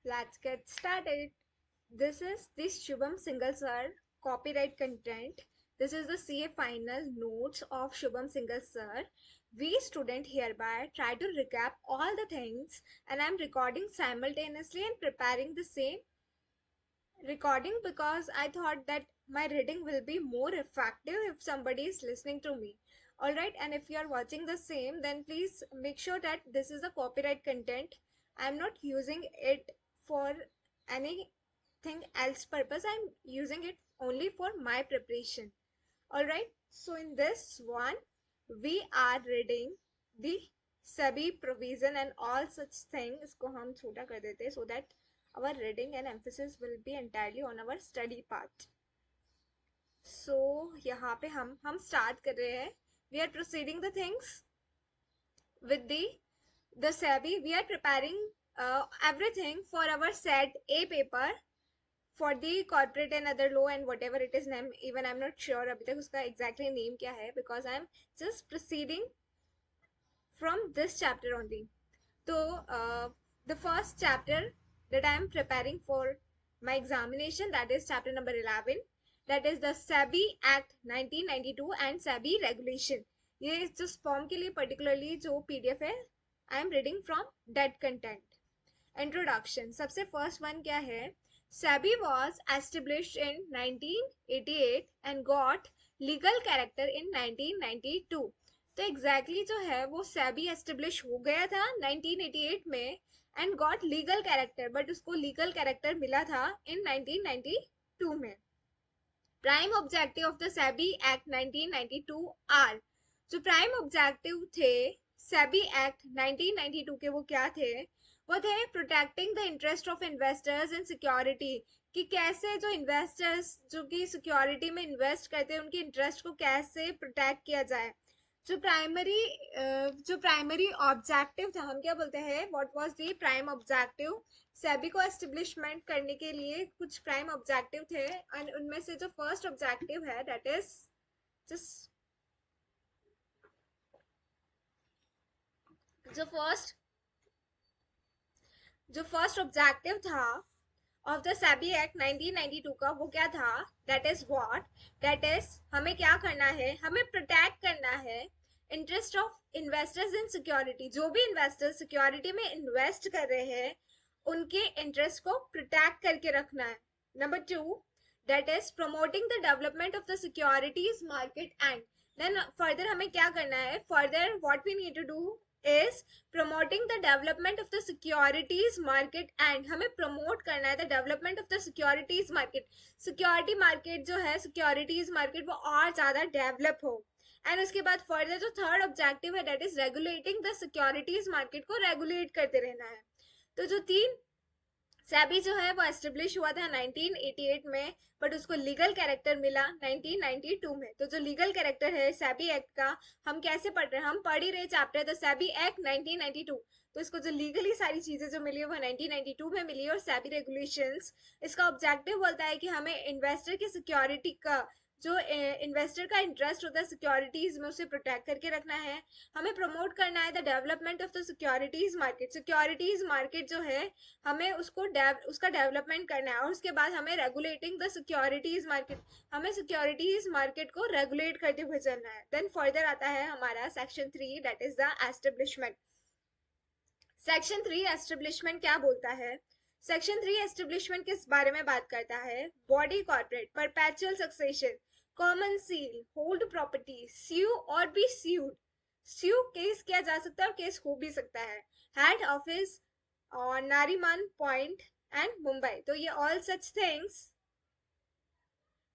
Let's get started. This is the Shubham Singhal sir copyright content. This is the CA final notes of Shubham Singhal sir. We student hereby try to recap all the things, and I'm recording simultaneously and preparing the same recording because I thought that my reading will be more effective if somebody is listening to me. Alright, and if you are watching the same, then please make sure that this is a copyright content. I'm not using it for anything else purpose. I'm using it only for my preparation. Alright, so in this one, we are reading the सभी provision and all such thing. इसको हम छोटा कर देते हैं so that our reading and emphasis will be entirely on our study part. So यहाँ पे हम start कर रहे हैं. We are proceeding the things with the SEBI. We are preparing everything for our set A paper for the corporate and other law and whatever it is name. Even I'm not sure अभी तक उसका exactly name क्या है, because I'm just proceeding from this chapter only. So the first chapter that I am preparing for my examination, that is chapter number 11, that is the SEBI Act 1992 and SEBI regulation. ये just form के लिए particularly जो PDF है, I am reading from that content. Introduction. सबसे first one क्या है? SEBI was established in 1988 and got legal character in 1992. तो exactly जो है वो SEBI establish हो गया था 1988 में and got legal character, but उसको legal character मिला था in 1992 में. Prime objective of the SEBI Act 1992 are, जो prime objective थे SEBI Act 1992 के वो क्या थे? वो थे protecting the interest of investors in security, कि कैसे जो इन्वेस्टर्स जो कि सिक्योरिटी में इन्वेस्ट करते हैं उनके इंटरेस्ट को कैसे प्रोटेक्ट किया जाए. जो प्राइमरी ऑब्जेक्टिव था, हम क्या बोलते हैं, what was the prime objective? SEBI को एस्टेब्लिशमेंट करने के लिए कुछ प्राइम ऑब्जेक्टिव थे, और उनमें से जो फर्स्ट ऑब्जेक्टिव है दैट इज जस्ट जो फर्स्ट ऑब्जेक्टिव था ऑफ द सेबी एक्ट 1992 का, वो क्या था? That is what? That is हमें क्या करना है? हमें प्रोटेक्ट करना है interest of investors in security. जो भी इन्वेस्टर्स सिक्योरिटी में इन्वेस्ट कर रहे हैं उनके इंटरेस्ट को प्रोटेक्ट करके रखना है. Number 2, that is promoting the development of the securities market and then further हमें क्या करना है? Further what we need to do is promoting the development of the securities market, and हमें promote करना है the development of the securities market. security market जो है, securities market वो और ज़्यादा develop हो. and उसके बाद further जो third objective है that is regulating the securities market को regulate करते रहना है. तो जो तीन सेबी जो है वो एस्टेब्लिश हुआ था 1988 में, बट उसको लीगल कैरेक्टर मिला 1992 में. तो जो लीगल कैरेक्टर है सेबी एक्ट का, हम कैसे पढ़ रहे हैं? हम पढ़ ही रहे चैप्टर द सेबी एक्ट 1992. तो इसको जो लीगली सारी चीजें जो मिली है वो 1992 में मिली है. और सेबी रेगुलेशंस, इसका ऑब्जेक्टिव बोलता है कि हमें इन्वेस्टर की सिक्योरिटी का, जो इन्वेस्टर का इंटरेस्ट होता है सिक्योरिटीज में, उसे प्रोटेक्ट करके रखना है. हमें प्रमोट करना है the development of the securities market. Securities market जो है हमें उसका डेवलपमेंट करना है. और उसके बाद हमें रेगुलेटिंग द सिक्योरिटीज मार्केट, हमें सिक्योरिटीज मार्केट को रेगुलेट करते हुए चलना है. देन फर्दर आता है हमारा section 3 that is the establishment. Section 3 establishment क्या बोलता है? सेक्शन 3 एस्टेब्लिशमेंट किस बारे में बात करता है? Body corporate, perpetual succession, common seal, hold property, sue और बी स्यूड. स्यू केस किया जा सकता है और केस हो भी सकता है. हेड ऑफिस और नारीमन पॉइंट एंड मुंबई. तो ये all such things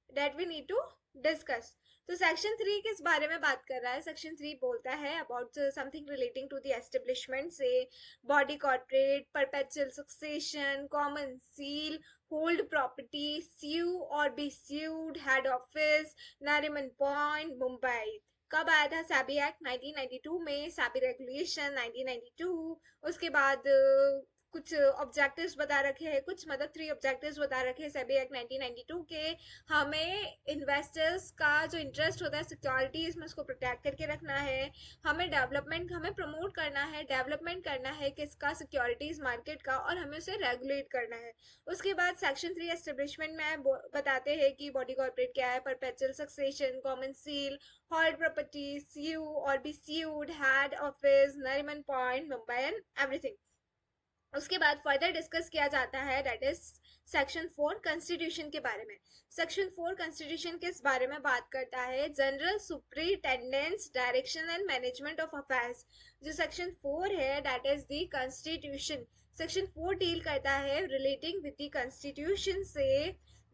that we need to discuss. तो सेक्शन 3 किस बारे में बात कर रहा है? सेक्शन 3 बोलता है about something relating to the establishment से body corporate, perpetual succession, common seal, hold property, sue और be sued, head office, Nariman point, Mumbai. कब आया था सेबी एक्ट? 1992 में. सेबी रेगुलेशन 1992. उसके बाद कुछ ऑब्जेक्टिव्स बता रखे हैं, कुछ मतलब 3 ऑब्जेक्टिव्स बता रखे हैं सेबी एक्ट 1992 के। हमें इन्वेस्टर्स का जो इंटरेस्ट होता है सिक्योरिटीज में, उसको प्रोटेक्ट करके रखना है। हमें डेवलपमेंट, हमें प्रमोट करना है, डेवलपमेंट करना है किसका, सिक्योरिटीज मार्केट का, और हमें उसे रेगुलेट करना है। उसके बाद सेक्शन 3 एस्टेब्लिशमेंट में बताते हैं कि बॉडी कॉर्पोरेट क्या है, perpetual succession, common seal, hold property, sue और be sued, head office, Nariman point, Mumbai and everything. उसके बाद फर्दर डिस्कस किया जाता है दैट इज सेक्शन 4 कॉन्स्टिट्यूशन के बारे में। सेक्शन 4 कॉन्स्टिट्यूशन किस बारे में बात करता है, general superintendence, direction and management of affairs. जो सेक्शन 4 है that is the constitution. Section 4 deal करता है रिलेटिंग विद द कॉन्स्टिट्यूशन से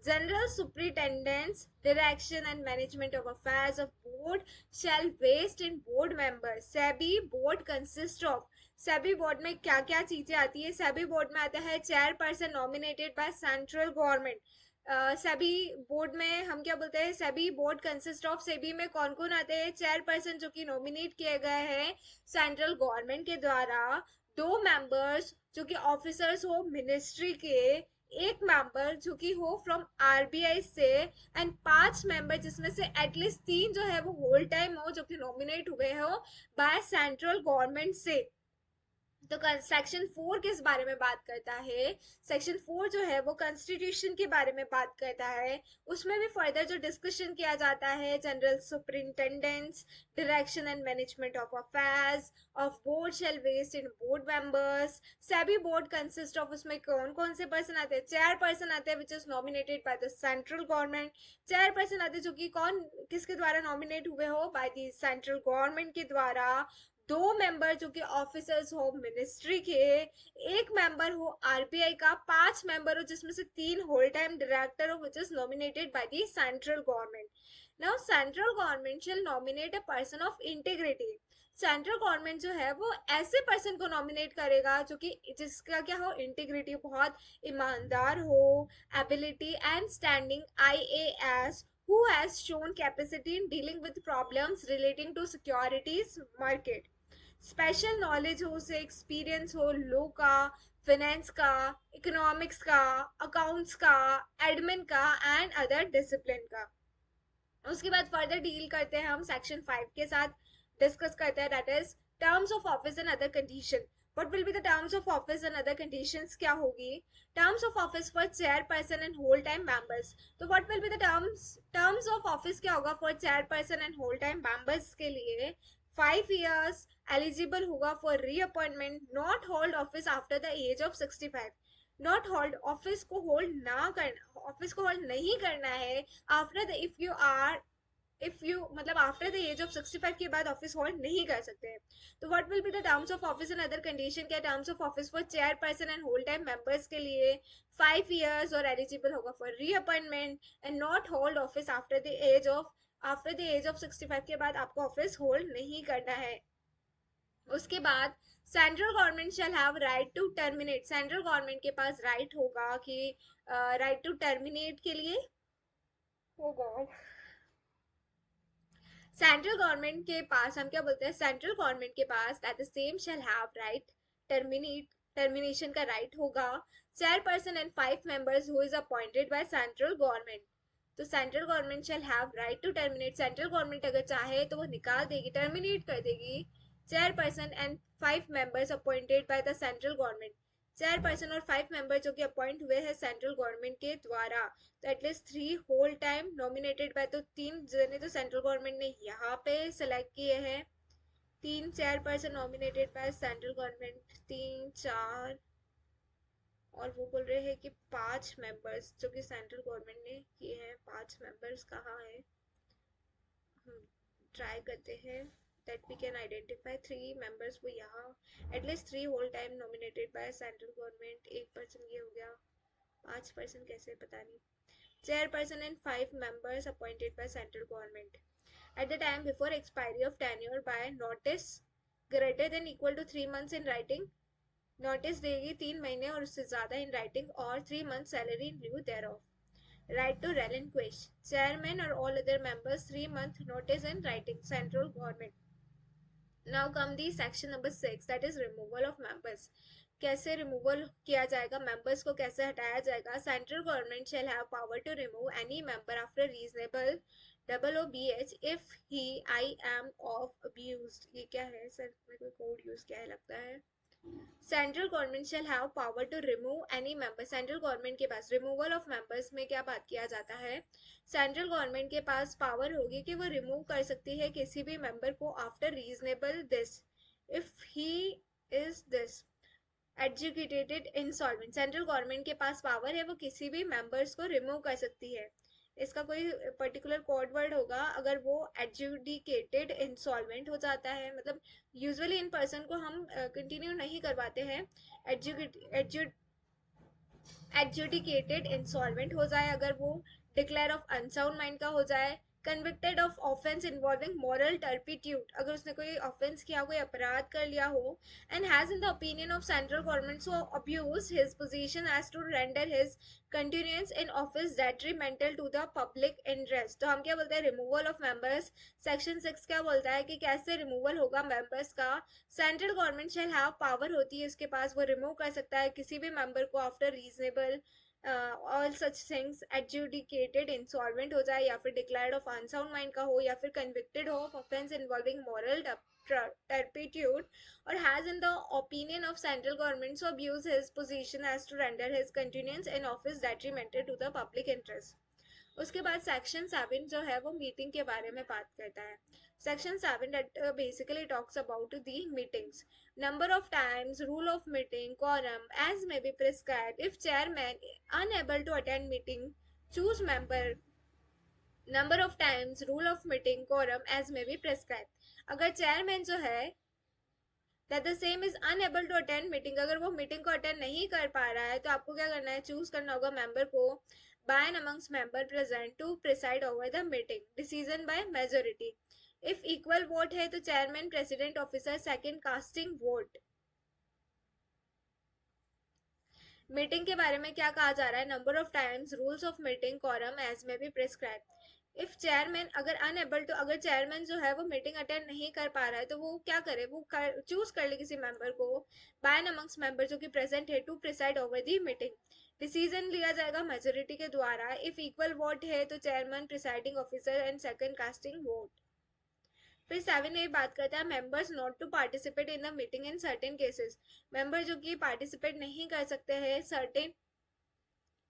general superintendence, direction and management of affairs of board shall vest in board members. SEBI board consist of, SEBI board में क्या क्या चीजें आती है, सेबी बोर्ड में आता है chairperson nominated by central government. SEBI board में हम क्या बोलते हैं, SEBI board consist of, SEBI में कौन कौन आते हैं, चेयरपर्सन जो कि नॉमिनेट किए गए हैं सेंट्रल गवर्नमेंट के द्वारा, 2 मेंबर्स जो कि ऑफिसर्स हो मिनिस्ट्री के, एक मेंबर जो कि हो फ्रॉम आरबीआई से, एंड 5 मेंबर जिसमें से एटलीस्ट 3 जो है वो होल टाइम हो, जो कि नॉमिनेट हुए हो बाय सेंट्रल गवर्नमेंट से। तो सेक्शन 4 किस बारे में बात करता है, सेक्शन 4 जो है वो कॉन्स्टिट्यूशन के बारे में बात करता है। उसमें भी फर्दर जो डिस्कशन किया जाता है, general superintendence, direction and management of affairs of board shall vest in board members. SEBI board consist of, उसमें कौन कौन से पर्सन आते हैं, चेयरपर्सन आते हैं विच is nominated by the central government, chairperson आते हैं जो कि कौन किसके द्वारा नॉमिनेट हुए हो, बाय द सेंट्रल गवर्नमेंट के द्वारा, 2 मेंबर जो कि ऑफिसर्स हो मिनिस्ट्री के, एक मेंबर हो आरबीआई का, 5 मेंबर हो जिसमें से 3 होल टाइम डायरेक्टर हो which is nominated by the central government. Now central government shall nominate a person of integrity. Central government जो है वो ऐसे पर्सन को नॉमिनेट करेगा जो कि जिसका क्या हो, इंटीग्रिटी, बहुत ईमानदार हो, ability and standing IAS, who has shown capacity in dealing with problems relating to securities market, special knowledge हो, उसे एक्सपीरियंस हो लॉ का, फाइनेंस का, इकोनॉमिक्स का, अकाउंट्स का, एडमिन का एंड अदर डिसिप्लिन का। उसके बाद फर्दर डील करते हैं हम सेक्शन 5 के साथ, डिस्कस करते हैं that is terms of office and other condition. what will be the terms of office and other conditions, क्या होगी, terms of office for chairperson and whole time members। तो what will be the terms of office क्या होगा for chairperson and whole time members के लिए, 5 years, eligible होगा for reappointment, not hold office after the age of 65। Not hold, office को hold ना करना, office को होल्ड नहीं करना है आफ्टर द, इफ यू मतलब आफ्टर द एज ऑफ 65 के बाद ऑफिस होल्ड नहीं कर सकते हैं। तो what will be the terms of office and other condition, क्या terms of office for chairperson and whole time members के लिए, 5 years और एलिजिबल होगा for reappointment, and not hold office after the age of 65 के बाद आपको office hold नहीं करना है। उसके बाद central government shall have right to terminate, central government के पास राइट होगा कि राइट टू टर्मिनेट के लिए होगा, सेंट्रल गवर्नमेंट के पास हम क्या बोलते हैं, सेंट्रल गवर्नमेंट के पास that the same shall have right terminate, termination का राइट होगा, chairperson and 5 members who is appointed by central government. तो central government shall have right to terminate, central government अगर चाहे तो वो निकाल देगी, टर्मिनेट कर देगी chairperson and 5 members appointed by the central government, chairperson और 5 मेंबर जो कि अपॉइंट हुए हैं सेंट्रल गवर्नमेंट के द्वारा। तो at least 3 whole time nominated by, तो 3 जने तो सेंट्रल गवर्नमेंट ने यहाँ पे सेलेक्ट किए हैं, 3 chairperson nominated by central government, 3 4, और वो बोल रहे हैं कि 5 मेंबर्स जो कि सेंट्रल गवर्नमेंट ने किए हैं, 5 मेंबर्स कहाँ है, हम ट्राई करते हैं that we can identify 3 members वो यहाँ, at least 3 whole time nominated by central government, 1 person ये हो गया, 5 person कैसे पता नहीं, chairperson and 5 members appointed by central government at the time before expiry of tenure by notice greater than equal to 3 months in writing, notice देगी 3 महीने और उससे ज़्यादा in writing, और 3 months salary in lieu thereof, right to relinquish chairman or all other members 3 month notice in writing, central government। Now come the section number 6, that is removal of members। कैसे removal किया जाएगा, members को कैसे हटाया जाएगा। Central government shall have power to remove any member after reasonable OBH if he I am of abused. ये क्या है सर, मेरे को कोड यूज किया है लगता है। Central government shall have power to remove any member, central government के पास रिमूवल ऑफ मेंबर्स में क्या बात किया जाता है, सेंट्रल गवर्नमेंट के पास पावर होगी कि वो रिमूव कर सकती है किसी भी मेंबर को after reasonable this if he is this adjudicated insolvent. Central government के पास पावर है, वो किसी भी मेंबर्स को रिमूव कर सकती है। इसका कोई पर्टिकुलर कोड वर्ड होगा अगर वो एडजुडिकेटेड इंसॉल्वेंट हो जाता है, मतलब यूजुअली इन पर्सन को हम कंटिन्यू नहीं करवाते हैं, एडजुडिकेटेड इंसॉल्वेंट हो जाए, अगर वो डिक्लेयर ऑफ अनसाउंड माइंड का हो जाए, convicted of offence involving moral turpitude, अगर उसने कोई ऑफेंस किया, कोई अपराध कर लिया हो, and has in the opinion of central government so abuse his position as to render his continuance in office detrimental to the public interest. तो हम क्या बोलते हैं, रिमूवल ऑफ मेंबर्स। सेक्शन 6 क्या बोलता है कि कैसे रिमूवल होगा मेंबर्स का। Central government shall have power होती है उसके पास, वो रिमूव कर सकता है किसी भी मेंबर को after reasonable all such things adjudicated insolvent हो जाए, या फिर डिक्लेयर्ड ऑफ अनसाउंड माइंड का हो, या फिर कन्विक्टेड हो of offence involving moral turpitude, or has in the opinion of central government so abuse his position as to render his continuance in office detrimental to the public interest। उसके बाद section 7 जो है वो meeting के बारे में बात करता है। Section 7 that basically talks about the meetings, number of times, rule of meeting, quorum as may be prescribed if chairman unable to attend meeting choose member, number of times, rule of meeting, quorum as may be prescribed। अगर chairman जो है that the same is unable to attend meeting, अगर वो meeting को attend नहीं कर पा रहा है तो आपको क्या करना है, चूज करना होगा मेंबर को by and amongst member present to preside over the meeting, decision by majority। if equal vote है तो chairman, president, officer, second casting vote. Meeting के बारे में क्या कहा जा रहा है, number of times, rules of meeting, quorum as may be prescribe. If chairman अगर अनएबल टू, अगर चेयरमैन जो है वो मीटिंग अटेंड नहीं कर पा रहा है तो वो क्या करे, वो चूज कर ले किसी मेंबर को बाय एंड अमंग्स मेंबर जो कि प्रेजेंट है to preside over the meeting. Decision लिया जाएगा मेजोरिटी के द्वारा। इफ इक्वल वोट है तो chairman, presiding officer and second casting vote. फिर 7A बात करता है members not to participate in the meeting in certain cases. Member जो कि पार्टिसिपेट नहीं कर सकते हैं सर्टेन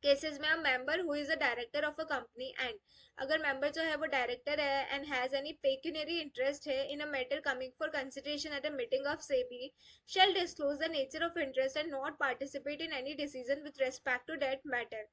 केसेस में। A member who is a director of a company and, अगर मेंबर जो है वो डायरेक्टर है and has any pecuniary interest है in a matter coming for consideration at a meeting of SEBI shall disclose the nature of interest and not participate in any decision with respect to that matter.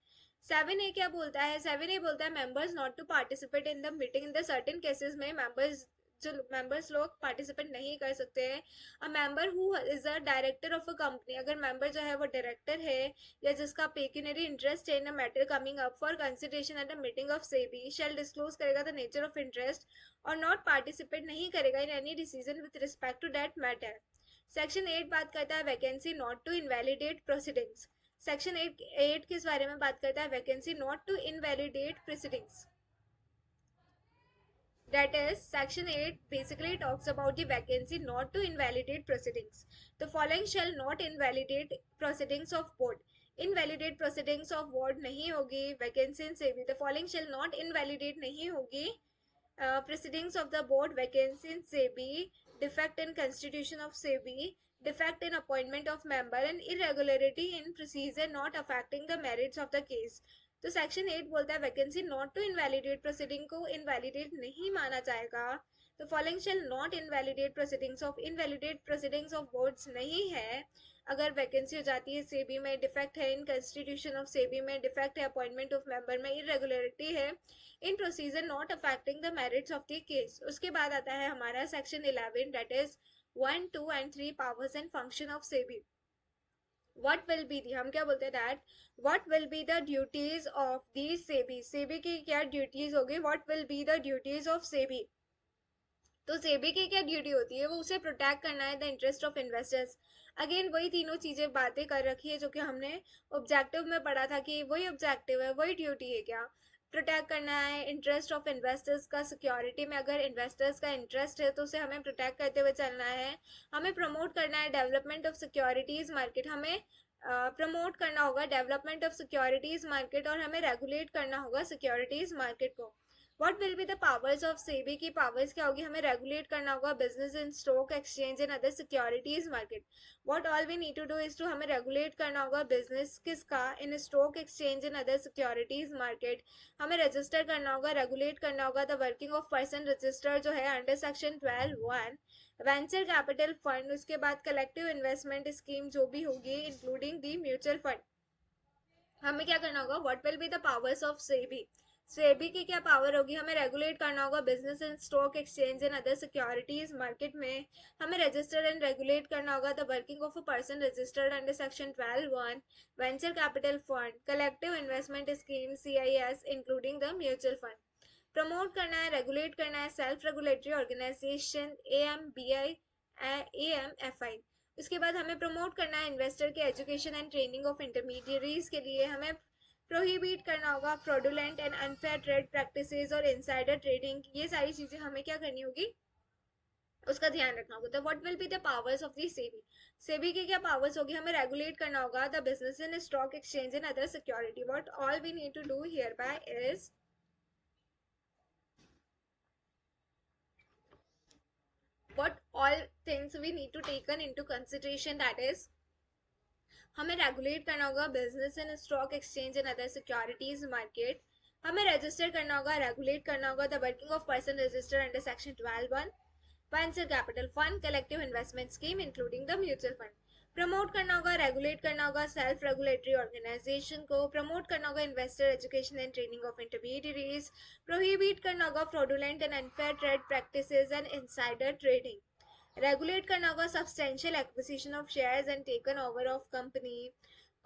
7A क्या बोलता है, 7A बोलता है members not to participate in the meeting in the certain cases में members, जो members लोग participate नहीं कर सकते हैं। अ member who is a director of a company, अगर मेंबर जो है वो डायरेक्टर है या जिसका पेक्यूनरी इंटरेस्ट है in a matter coming up for consideration at a meeting of SEBI shall disclose करेगा द नेचर ऑफ इंटरेस्ट और नॉट पार्टिसिपेट नहीं करेगा in any decision with respect to that matter. Section 8 बात करता है vacancy not to invalidate proceedings. Section 8 किस बारे में बात करता है, vacancy not to invalidate proceedings. That is, Section 8 basically talks about the vacancy not to invalidate proceedings. The following shall not invalidate proceedings of board. Invalidate proceedings of board नहीं होगी vacancy से भी। The following shall not invalidate नहीं होगी proceedings of the board vacancy से भी, defect in constitution of SEBI, defect in appointment of member and irregularity in procedure not affecting the merits of the case। तो section 8 बोलता है vacancy not to invalidate proceeding को invalidate नहीं माना जाएगा। तो following shall not invalidate proceedings of, invalidate proceedings of boards नहीं है अगर वैकेंसी हो जाती है सेबी में, डिफेक्ट है इन कंस्टिट्यूशन ऑफ सेबी में, डिफेक्ट है अपॉइंटमेंट ऑफ मेंबर में, इरेगुलरिटी है in procedure not affecting the merits of the case. उसके बाद आता है हमारा section 11 that is 1, 2 and 3 powers and function of SEBI. what will be the, हम क्या बोलते हैं that what will be the duties of the SEBI, SEBI की क्या ड्यूटीज होगी, what will be the duties of SEBI. तो सेबी की क्या ड्यूटी होती है, वो उसे प्रोटेक्ट करना है the interest of investors. Again वही तीनों चीजें बातें कर रखी है जो कि हमने ऑब्जेक्टिव में पढ़ा था कि वही ऑब्जेक्टिव है, वही ड्यूटी है क्या। प्रोटेक्ट करना है इंटरेस्ट ऑफ इन्वेस्टर्स का सिक्योरिटी में, अगर इन्वेस्टर्स का इंटरेस्ट है तो उसे हमें प्रोटेक्ट करते हुए चलना है। हमें प्रमोट करना है डेवलपमेंट ऑफ सिक्योरिटीज मार्केट, हमें प्रमोट करना होगा डेवलपमेंट ऑफ सिक्योरिटीज मार्केट, और हमें रेगुलेट करना होगा सिक्योरिटीज मार्केट को। What will be the powers of SEBI की पावर्स क्या होगी, हमें रेगुलेट करना होगा business in stock exchange and other securities market. What all we need to do is to, हमें रेगुलेट करना होगा बिजनेस किसका, in stock exchange and other securities market. हमें रजिस्टर करना होगा, रेगुलेट करना होगा the working of person register जो है under section 12(1), venture capital fund, उसके बाद कलेक्टिव इन्वेस्टमेंट स्कीम जो भी होगी इंक्लूडिंग दी म्यूचुअल फंड। हमें क्या करना होगा, what will be the powers of SEBI, SEBI की क्या पावर होगी, हमें रेगुलेट करना होगा business in stock exchange and other securities market में। हमें रजिस्टर एंड रेगुलेट करना होगा the working of a person registered under section 12(1), venture capital fund, collective investment scheme CIS including the mutual fund. Promote करना है, regulate करना है self regulatory organisation AMBI, AMFI। उसके बाद हमें प्रमोट करना है इन्वेस्टर के education and training of intermediaries के लिए। हमें प्रोहिबिट करना होगा fraudulent and unfair trade practices और इनसाइडर ट्रेडिंग, ये सारी चीजें हमें क्या करनी होगी, उसका ध्यान रखना होगा। तो what will be the powers of the SEBI, SEBI की क्या पावर्स होगी, हमें रेगुलेट करना होगा the business in stock exchange and other security. What all we need to do hereby is, what all things we need to taken into consideration, that is हमें regulate करना होगा business in stock exchange and other securities market. हमें register करना होगा, regulate करना होगा the working of person register under section 12(1), venture capital fund, collective investment scheme including the mutual fund. Promote करना होगा, रेगुलेट करना होगा सेल्फ रेगुलेटरी ऑर्गेनाइजेशन को। प्रमोट करना होगा investor education and training of intermediaries. Prohibit करना होगा fraudulent and unfair trade practices and insider trading. Regulate करना होगा substantial acquisition of shares and taken over of company.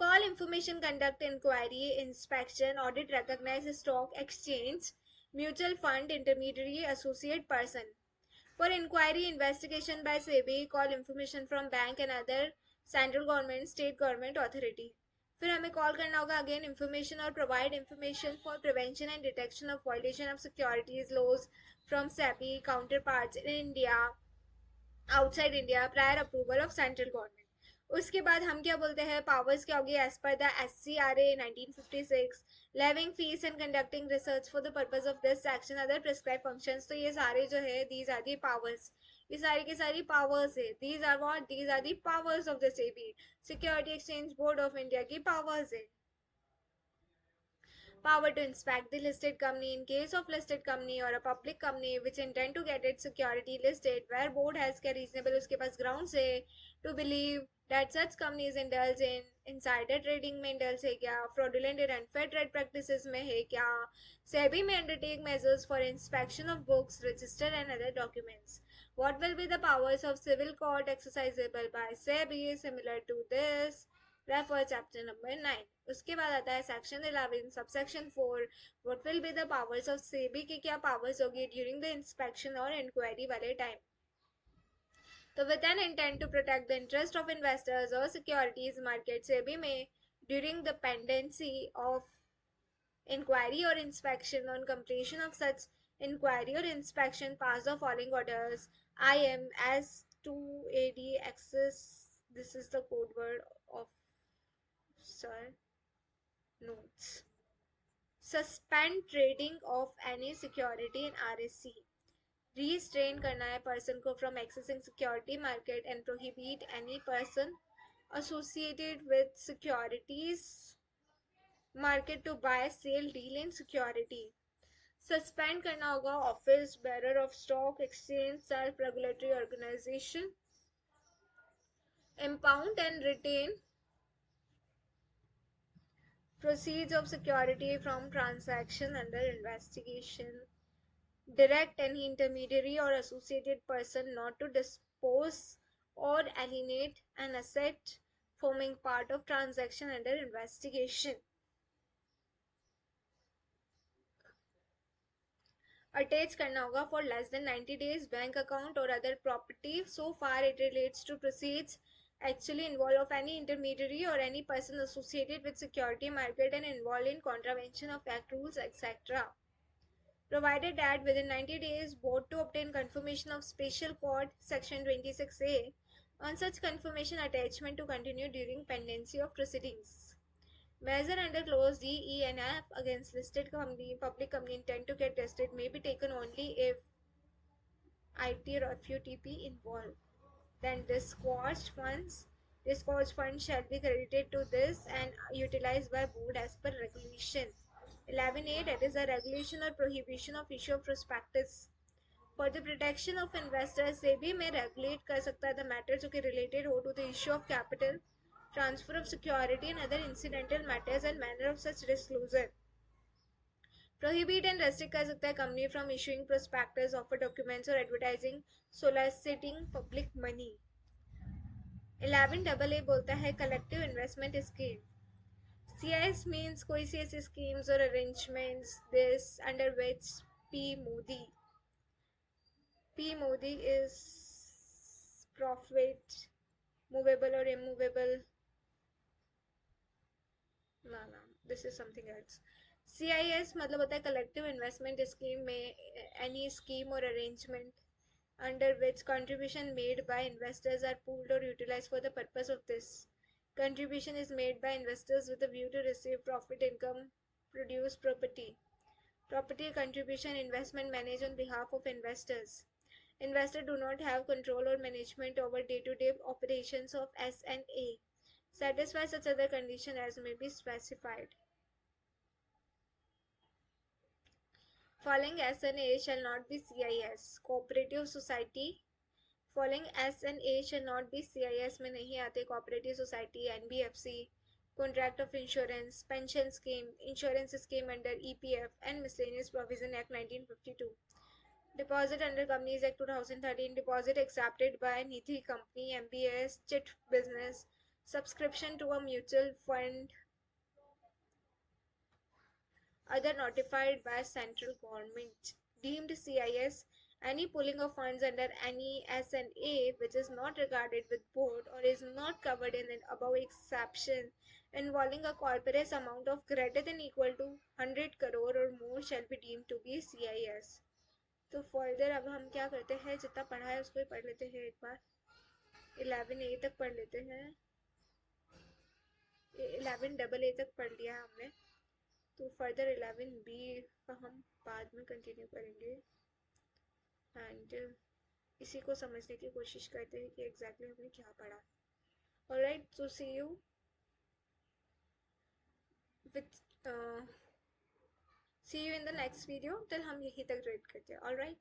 Call information conduct inquiry inspection audit recognise stock exchange mutual fund intermediary associate person. For inquiry investigation by SEBI, call information from bank and other central government, state government authority. फिर हमें call करना होगा again information और provide information for prevention and detection of violation of securities laws from SEBI counterparts in India, outside India, prior approval of central government. उसके बाद हम क्या बोलते हैं, पावर्स क्या होगी, as per the SCRA 1956, levying fees and conducting research for the purpose of this section other prescribe functions. तो ये सारे जो है दीज आर दी पावर्स, ये सारी की सारी पावर्स है, these are what, these are the powers of the SEBI, security exchange board of India की पावर्स है। Power to inspect the listed company in case of listed company or a public company which intend to get its security listed where board has क्या reasonable उसके पास grounds है to believe that such companies indulge in insider trading में indulge है क्या, fraudulent and unfair trade practices में है क्या। SEBI may undertake measures for inspection of books, register and other documents. What will be the powers of civil court exercisable by SEBI similar to this? Refer chapter number 9। उसके बाद आता है section 11 subsection 4, what will be the powers of SEBI की क्या powers होगी during the inspection और inquiry वाले time. तो with an intent to protect the interest of investors और सिक्योरिटीज मार्केट, सेबी में during the pendency of inquiry or inspection on completion of such inquiry or inspection pass the following orders. I am as 2AD access, this is the code word of sir notes. Suspend trading of any security in RSC. Restrain करना है person को from accessing security market and prohibit any person associated with securities market to buy, sell, deal in security. Suspend करना होगा office bearer of stock exchange self regulatory organization. Impound and retain proceeds of security from transaction under investigation. Direct any intermediary or associated person not to dispose or alienate an asset forming part of transaction under investigation. Attach करना होगा for less than 90 days bank account or other property so far it relates to proceeds actually involved of any intermediary or any person associated with security market and involved in contravention of act rules, etc. Provided that within 90 days, board to obtain confirmation of special court section 26A on such confirmation attachment to continue during pendency of proceedings. Measure under clause D, E, and F against listed company, public company intent to get tested may be taken only if IT or FUTP involved. Then disgorged funds shall be credited to this and utilized by board as per regulation. 11A, that is a regulation or prohibition of issue of prospectus. For the protection of investors, SEBI may regulate कर सकता है the matters जो कि related हो to the issue of capital, transfer of security and other incidental matters and manner of such disclosure. Prohibit and restrict कर सकता है company from issuing prospectus, offer documents or advertising soliciting public money. 11AA बोलता है collective investment scheme. CIS means कोई सी ऐसी schemes or arrangements this under which P Modi is profit movable or immovable. No, this is something else. CIS मतलब होता है collective investment scheme में any scheme or arrangement under which contribution made by investors are pooled or utilized for the purpose of this. Contribution is made by investors with a view to receive profit, income, produce property. Property contribution investment managed on behalf of investors. Investors do not have control or management over day-to-day operations of S&A. Satisfy such other condition as may be specified. Following S&A shall not be CIS. Cooperative society following S and A shall not be CIS में नहीं आते. Cooperative society, NBFC, contract of insurance, pension scheme, insurance scheme under EPF and miscellaneous provision act 1952. Deposit under Companies Act 2013. Deposit accepted by Nidhi Company, MBS, chit business, subscription to a mutual fund, other notified by central government. Deemed CIS, any pooling of funds under any S&A which is not regarded with board or is not covered in an above exception involving a corpus amount of greater than equal to 100 crore or more shall be deemed to be CIS. तो further अब हम क्या करते हैं, जितना पढ़ा है उसको ही पढ़ लेते हैं एक बार. 11A तक पढ़ लेते हैं. 11AA तक पढ़ लिया है हमने, तो फर्दर 11B का हम बाद में कंटिन्यू करेंगे. एंड इसी को समझने की कोशिश करते हैं कि एग्जैक्टली हमने क्या पढ़ा. Alright, so see you in the next video. Till हम यहीं तक रीड करते हैं. ऑलराइट.